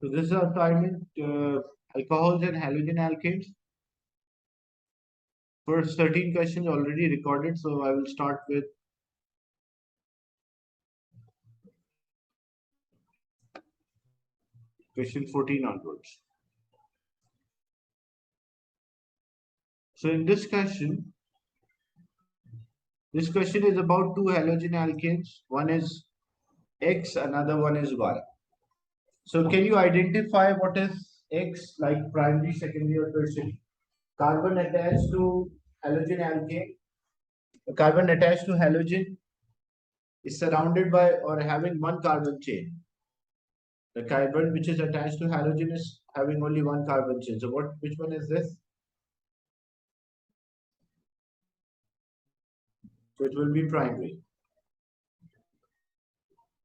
So this is our assignment, alcohols and halogen alkanes. First 13 questions already recorded, so I will start with question 14 onwards. So in this question is about two halogen alkanes. One is X, another one is Y. So can you identify what is X, like primary, secondary, or tertiary? Carbon attached to halogen alkane. A carbon attached to halogen is surrounded by or having one carbon chain. The carbon which is attached to halogen is having only one carbon chain. So which one is this? So it will be primary.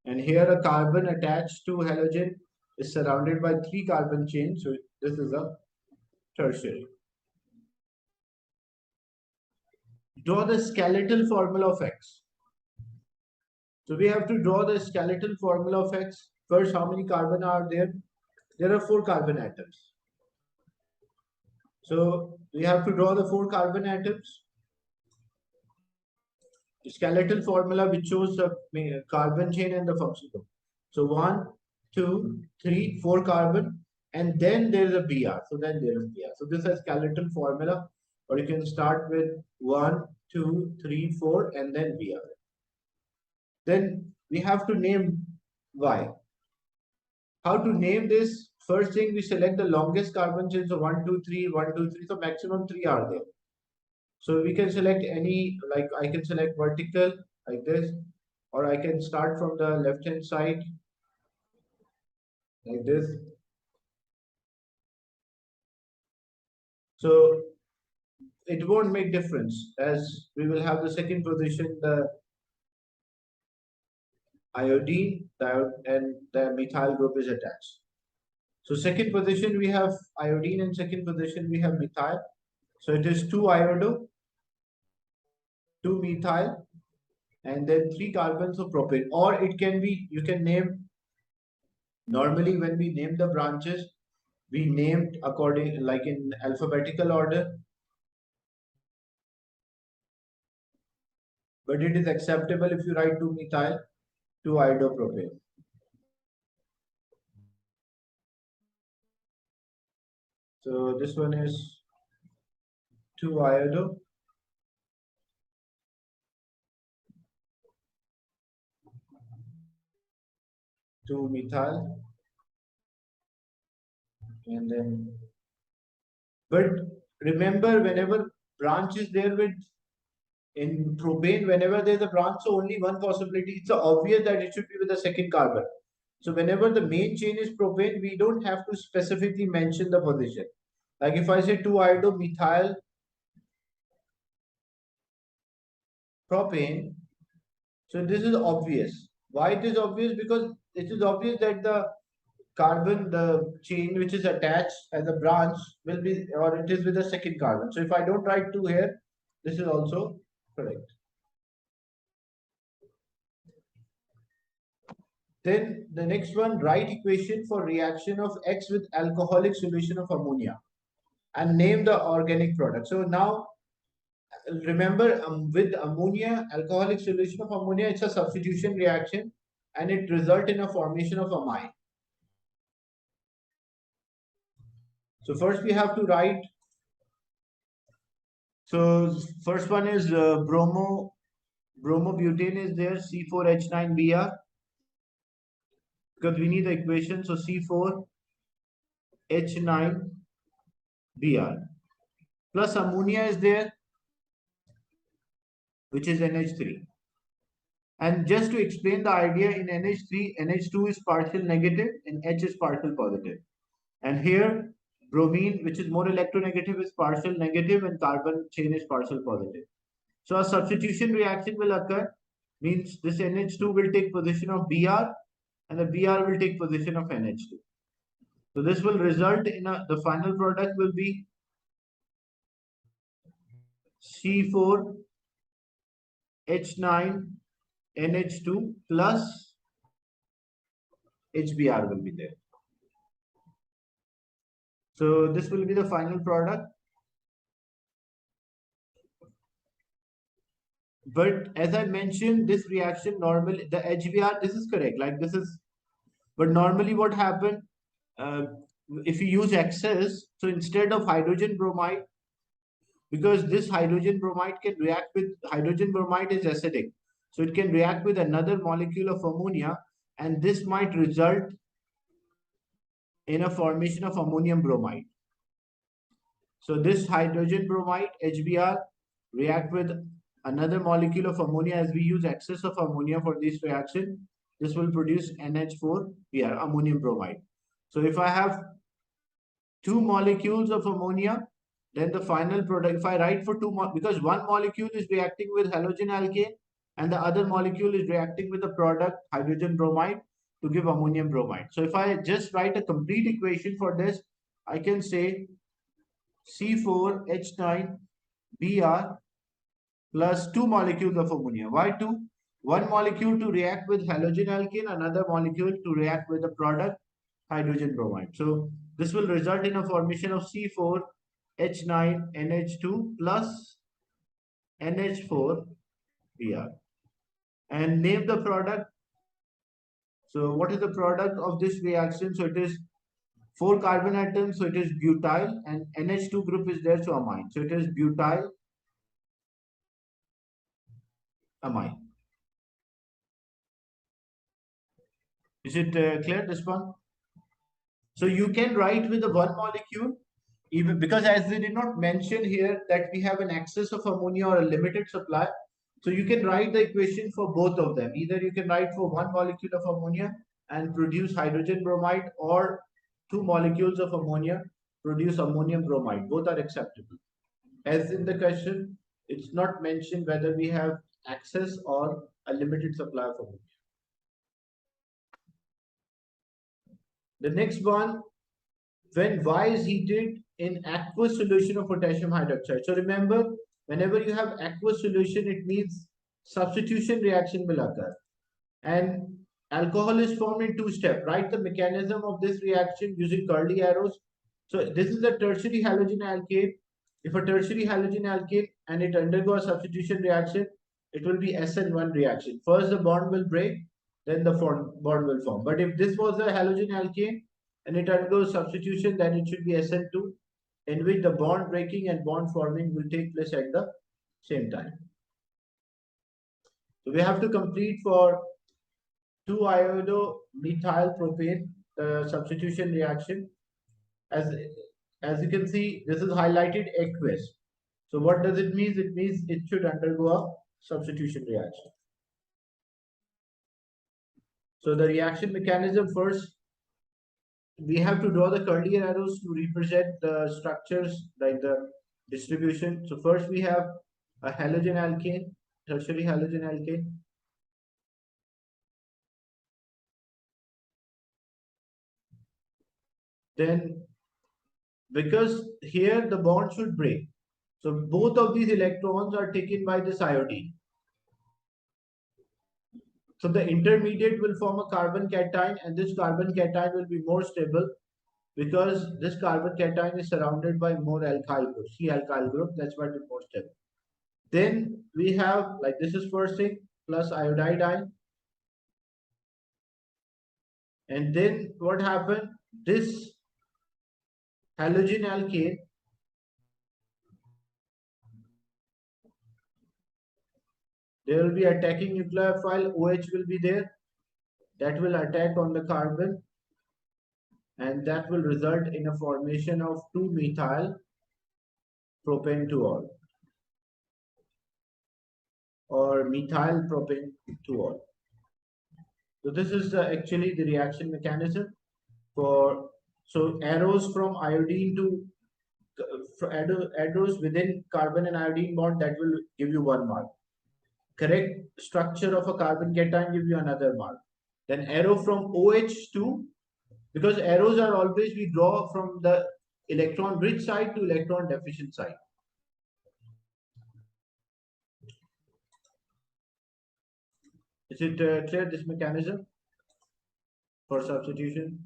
And here a carbon attached to halogen is surrounded by three carbon chains. So this is a tertiary. Draw the skeletal formula of X. So we have to draw the skeletal formula of X. First, how many carbon are there? There are 4 carbon atoms. So we have to draw the 4 carbon atoms. The skeletal formula which shows the carbon chain and the functional group. So 1, 2, 3, 4 carbon, and then there is a Br. So then there is Br. So this is a skeletal formula, or you can start with 1, 2, 3, 4, and then Br. Then we have to name Y. How to name this? First thing, we select the longest carbon chain. So 1, 2, 3, 1, 2, 3. So maximum 3 are there. So we can select any, like I can select vertical like this, or I can start from the left hand side like this. So it won't make difference, as we will have the second position, the iodine, and the methyl group is attached. So second position we have iodine, and second position we have methyl. So it is 2 iodo, 2 methyl, and then 3 carbons of propane. Or it can be, you can name, normally when we name the branches, we named according, like in alphabetical order, but it is acceptable if you write 2 methyl, 2 iodopropane. So this one is 2 iodo, 2 methyl, and then, but remember, whenever branch is there with in propane, whenever there's a branch, so only one possibility, it's obvious that it should be with the second carbon. So whenever the main chain is propane, we don't have to specifically mention the position. Like if I say 2 iodo methyl propane, so this is obvious. Why it is obvious? Because it is obvious that the carbon, the chain which is attached as a branch will be, or it is with the second carbon. So if I don't write 2 here, this is also correct. Then the next one, write equation for reaction of X with alcoholic solution of ammonia and name the organic product. So now remember, with ammonia, alcoholic solution of ammonia, it's a substitution reaction and it results in a formation of amine. So first we have to write. So first one is bromobutane is there, C4H9Br, because we need the equation. So C4H9Br plus ammonia is there, which is NH3. And just to explain the idea, in NH3, NH2 is partial negative and H is partial positive. And here, bromine, which is more electronegative, is partial negative and carbon chain is partial positive. So a substitution reaction will occur, means this NH2 will take position of Br and the Br will take position of NH2. So this will result in the final product will be C4H9NH2 plus HBr will be there. So this will be the final product. But as I mentioned, this reaction normally, the HBr, this is correct. Like this is, but normally what happened, uh, if you use excess, so instead of hydrogen bromide, because this hydrogen bromide can react with, hydrogen bromide is acidic. So it can react with another molecule of ammonia, and this might result in a formation of ammonium bromide. So this hydrogen bromide, HBr, react with another molecule of ammonia. As we use excess of ammonia for this reaction, this will produce NH4Br, ammonium bromide. So if I have two molecules of ammonia, then the final product, if I write for because one molecule is reacting with halogen alkane and the other molecule is reacting with the product hydrogen bromide to give ammonium bromide. So if I just write a complete equation for this, I can say C4H9Br plus two molecules of ammonia. Why two? One molecule to react with halogen alkane, another molecule to react with the product hydrogen bromide. So this will result in a formation of C4H9NH2 plus NH4Br. And name the product. So what is the product of this reaction? So it is four carbon atoms, so it is butyl, and NH2 group is there, so amine. So it is butyl amine. Is it clear, this one? So you can write with the one molecule, even because as they did not mention here that we have an excess of ammonia or a limited supply. So you can write the equation for both of them. Either you can write for one molecule of ammonia and produce hydrogen bromide, or two molecules of ammonia produce ammonium bromide. Both are acceptable. As in the question, it's not mentioned whether we have access or a limited supply of ammonia. The next one, when Y is heated in aqueous solution of potassium hydroxide. So remember, whenever you have aqueous solution, it means substitution reaction will occur. And alcohol is formed in two steps. Write the mechanism of this reaction using curly arrows. So this is a tertiary halogen alkane. If a tertiary halogen alkane and it undergoes a substitution reaction, it will be SN1 reaction. First the bond will break, then the bond will form. But if this was a halogen alkane and it undergoes substitution, then it should be SN2, in which the bond breaking and bond forming will take place at the same time. So we have to complete for 2-iodo-methyl propane, the substitution reaction. As you can see, this is highlighted aqueous. So what does it mean? It means it should undergo a substitution reaction. So the reaction mechanism, first, we have to draw the curly arrows to represent the structures like the distribution. So first we have a halogen alkane, tertiary halogen alkane. Then because here the bond should break. So both of these electrons are taken by this iodine. So the intermediate will form a carbon cation, and this carbon cation will be more stable because this carbon cation is surrounded by more alkyl group, C alkyl group. That's why it's more stable. Then we have, like, this is first thing, plus iodide ion. And then what happened? This halogen alkane, there will be attacking nucleophile, OH will be there, that will attack on the carbon, and that will result in a formation of 2-methyl propane-2-ol or methyl propane-2-ol. So this is actually the reaction mechanism for, so arrows from iodine to arrows within carbon and iodine bond, that will give you 1 mark. Correct structure of a carbon cation give you another mark. Then arrow from OH to, because arrows are always we draw from the electron rich side to electron deficient side. Is it clear, this mechanism for substitution?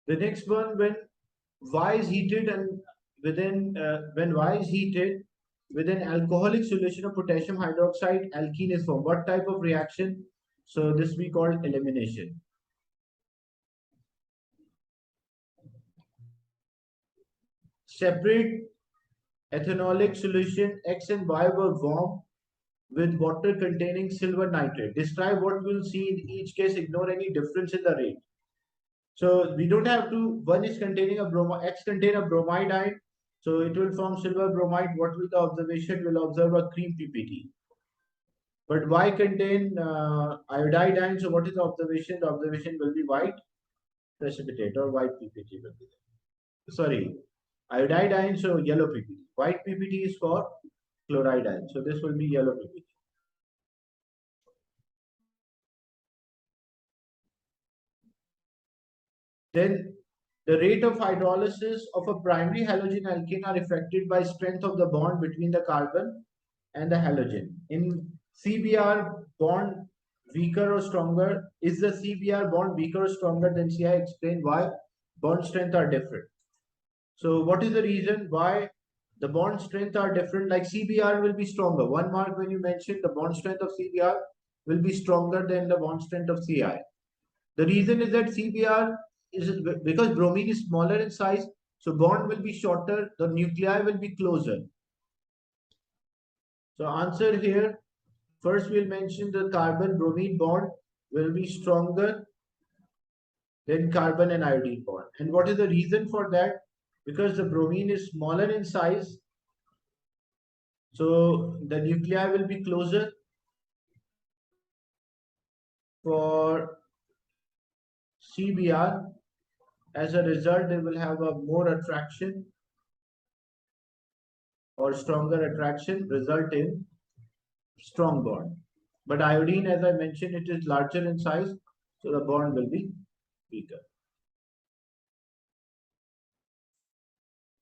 The next one, when Y is heated and when Y is heated with an alcoholic solution of potassium hydroxide, alkene is formed. What type of reaction? So this we call elimination. Separate ethanolic solution X and Y were warmed with water containing silver nitrate. Describe what we'll see in each case. Ignore any difference in the rate. So we don't have to, one is containing a bromide, X contain a bromide ion. So it will form silver bromide. What will the observation? Will observe a cream PPT. But Y contain iodide ion. So what is the observation? The observation will be white precipitate or white PPT will be there. Sorry, iodide ion. So yellow PPT. White PPT is for chloride ion. So this will be yellow PPT. Then the rate of hydrolysis of a primary halogen alkane are affected by strength of the bond between the carbon and the halogen. In CBr bond weaker or stronger, is the CBr bond weaker or stronger than CI? Explain why bond strength are different. So what is the reason why the bond strength are different? Like CBr will be stronger. One mark when you mentioned the bond strength of CBr will be stronger than the bond strength of CI. The reason is that CBr is because bromine is smaller in size, so bond will be shorter, the nuclei will be closer. So answer here, first we'll mention the carbon bromine bond will be stronger than carbon and iodine bond. And what is the reason for that? Because the bromine is smaller in size, so the nuclei will be closer. For CBr, as a result, they will have a more attraction or stronger attraction, result in strong bond. But iodine, as I mentioned, it is larger in size, so the bond will be weaker.